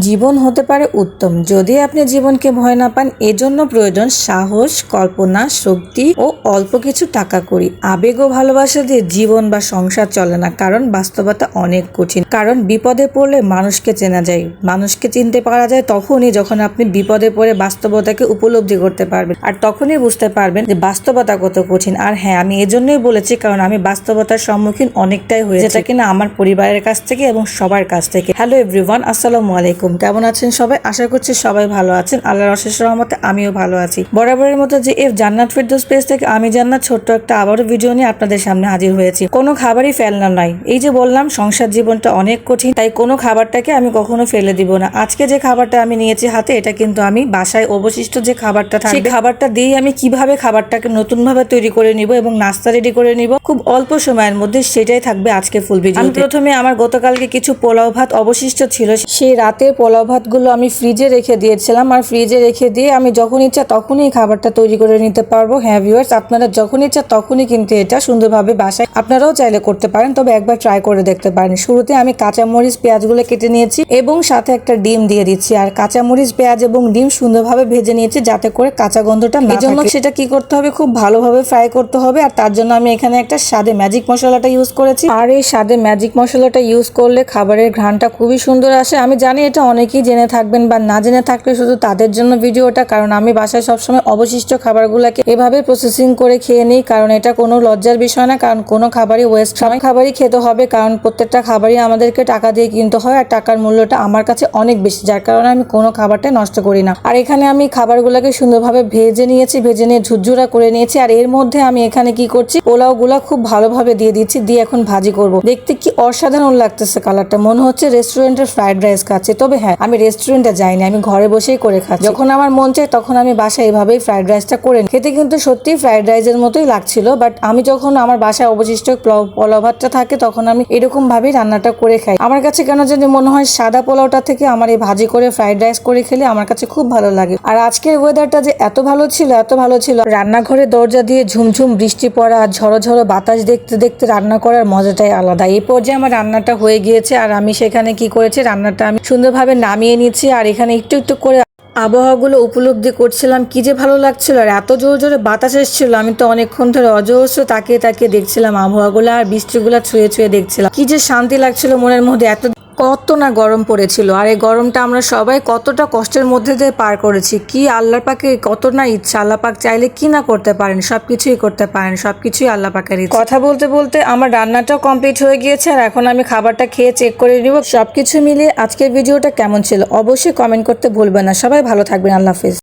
জীবন হতে পারে উত্তম যদি আপনি জীবনকে ভয় না পান। এজন্য প্রয়োজন সাহস, কল্পনা শক্তি ও অল্প কিছু টাকা কড়ি। আবেগ ও ভালোবাসা দিয়ে জীবন বা সংসার চলে না, কারণ বাস্তবতা অনেক কঠিন। কারণ বিপদে পড়লে মানুষকে চেনা যায়, মানুষকে চিনতে পারা যায় তখনই যখন আপনি বিপদে পড়ে বাস্তবতাকে উপলব্ধি করতে পারবেন, আর তখনই বুঝতে পারবেন যে বাস্তবতা কত কঠিন। আর হ্যাঁ, আমি এজন্যই বলেছি কারণ আমি বাস্তবতার সম্মুখীন অনেকটাই হয়েছি, যেটা কিনা আমার পরিবারের কাছ থেকে এবং সবার কাছ থেকে। হ্যালো এভরিওয়ান, আসসালামু আলাইকুম। কেমন আছেন সবাই? আশা করছি সবাই ভালো আছেন। আল্লাহর অশেষ রহমতে আমিও ভালো আছি। বরাবরের মতো যে জান্নাত ফেরদৌস পেজ থেকে আমি জান্নাত ছোট্ট একটা আবারও ভিডিও নিয়ে আপনাদের সামনে হাজির হয়েছি। কোনো খাবারই ফেলনা নাই। এই যে বললাম সংসার জীবনটা অনেক কঠিন, তাই কোনো খাবারটাকে আমি কখনো ফেলে দিব না। আজকে যে খাবারটা আমি নিয়েছি হাতে, এটা কিন্তু আমি বাসায় অবশিষ্ট যে খাবারটা থাকে, সেই খাবারটা দিয়ে আমি কিভাবে খাবারটাকে নতুন ভাবে তৈরি করে নিব এবং নাস্তা রেডি করে নিব খুব অল্প সময়ের মধ্যে, সেটাই থাকবে আজকে ফুল ভিডিও। আমি প্রথমে আমার গতকালকে কিছু পোলাও ভাত অবশিষ্ট ছিল, সেই রাতের পোলাও ভাতগুলো আমি ফ্রিজে রেখে দিয়েছিলাম। আর ফ্রিজে রেখে দিয়ে আমি যখন ইচ্ছা তখনই খাবারটা তৈরি করে নিতে পারবো। হ্যাঁ ভিউয়ার্স, আপনারা যখন ইচ্ছা তখনই কিন্তু এটা সুন্দরভাবে বাসায় আপনারাও চাইলে করতে পারেন, তবে একবার ট্রাই করে দেখতে পারেন। শুরুতে আমি কাঁচামরিচ পেঁয়াজগুলো কেটে নিয়েছি এবং সাথে একটা ডিম দিয়ে দিচ্ছি। আর কাঁচামরিচ পেঁয়াজ এবং ডিম সুন্দরভাবে ভেজে নিয়েছি যাতে করে কাঁচা গন্ধটা না থাকে। সেটা কি করতে হবে, খুব ভালোভাবে ফ্রাই করতে হবে। আর তার জন্য আমি এখানে একটা স্বাদে ম্যাজিক মশলাটা ইউজ করেছি। আর এই স্বাদে ম্যাজিক মশলাটা ইউজ করলে খাবারের ঘ্রাণটা খুবই সুন্দর আসে। আমি জানি এটা অনেকেই জেনে থাকবেন, বা না জেনে থাকলে শুধু তাদের জন্য ভিডিওটা, কারণ আমি বাসায় সবসময় অবশিষ্ট খাবারগুলোকে এভাবে প্রসেসিং করে খেয়ে নিই। কারণ এটা কোনো লজ্জার বিষয় না, কারণ কোনো খাবারই ওয়েস্ট, সব খাবারই খেতে হবে। কারণ প্রত্যেকটা খাবারই আমাদেরকে টাকা দিয়ে কিনতে হয়, আর টাকার মূল্যটা আমার কাছে অনেক বেশি, যার কারণে আমি কোনো খাবারটা নষ্ট করি না। আর এখানে আমি খাবারগুলোকে সুন্দরভাবে ভেজে নিয়েছি, ভেজে নিয়ে ঝুরঝুরা করে নিয়েছি। আর এর মধ্যে আমি এখানে কি করছি, পোলাওগুলা খুব ভালোভাবে দিয়ে দিচ্ছি, দিয়ে এখন ভাজি করব। দেখতে কি অসাধারণ লাগতেছে কালারটা, মনে হচ্ছে রেস্টুরেন্টের ফ্রাইড রাইস খাচ্ছি। তবে হ্যাঁ, আমি রেস্টুরেন্টে যাইনি, আমি ঘরে বসেই করে খাচ্ছি। যখন আমার মন চায় তখন আমি বাসায় এইভাবেই ফ্রাইড রাইসটা করে নিই। খেতে কিন্তু সত্যি ফ্রাইড রাইসের মতোই লাগছিল, বাট আমি যখন আমার বাসায় অবশিষ্ট পোলাও ভাতটা থাকে তখন আমি এরকম ভাবেই রান্নাটা করে খাই। আমার কাছে কেন জানি মনে হয় সাদা পোলাওটা থেকে আমার এই ভাজি করে ফ্রাইড রাইস করে খেলে আমার কাছে খুব ভালো লাগে। আর আজকের ওয়েদারটা যে এত ভালো ছিল, এত ভালো ছিল, রান্নাঘরে দরজা দিয়ে ঝুমঝুম বৃষ্টি পড়া, ঝড়ো ঝড়ো বাতাস দেখতে দেখতে রান্না করার মজাটাই আলাদা। এই পর্যায়ে আমার রান্নাটা হয়ে গিয়েছে, আর আমি সেখানে কি করেছি, রান্নাটা আমি সুন্দরভাবে নামিয়ে নিচ্ছি। আর এখানে একটু একটু করে আবহাওয়াগুলো উপলব্ধি করছিলাম, কি যে ভালো লাগছিল। আর এত জোরে জোরে বাতাস এসেছিল, আমি তো অনেকক্ষণ ধরে অজস্র তাকিয়ে তাকিয়ে দেখছিলাম আবহাওয়াগুলো, আর বৃষ্টিগুলো ছুঁয়ে ছুঁয়ে দেখছিলাম। কি যে শান্তি লাগছিল মনের মধ্যে। কত না গরম পড়েছিল, আর এই গরমটা আমরা সবাই কতটা কষ্টের মধ্যে দিয়ে পার করেছি। কি আল্লাহ পাকে কত না ইচ্ছা, আল্লাহ পাক চাইলে কি না করতে পারেন, সবকিছুই করতে পারেন, সবকিছুই আল্লাহ পাকের ইচ্ছা। কথা বলতে বলতে আমার রান্নাটাও কমপ্লিট হয়ে গিয়েছে, আর এখন আমি খাবারটা খেয়ে চেক করে নিব। সবকিছু মিলিয়ে আজকের ভিডিওটা কেমন ছিল অবশ্যই কমেন্ট করতে ভুলবেন না। সবাই ভালো থাকবেন, আল্লাহ হাফেজ।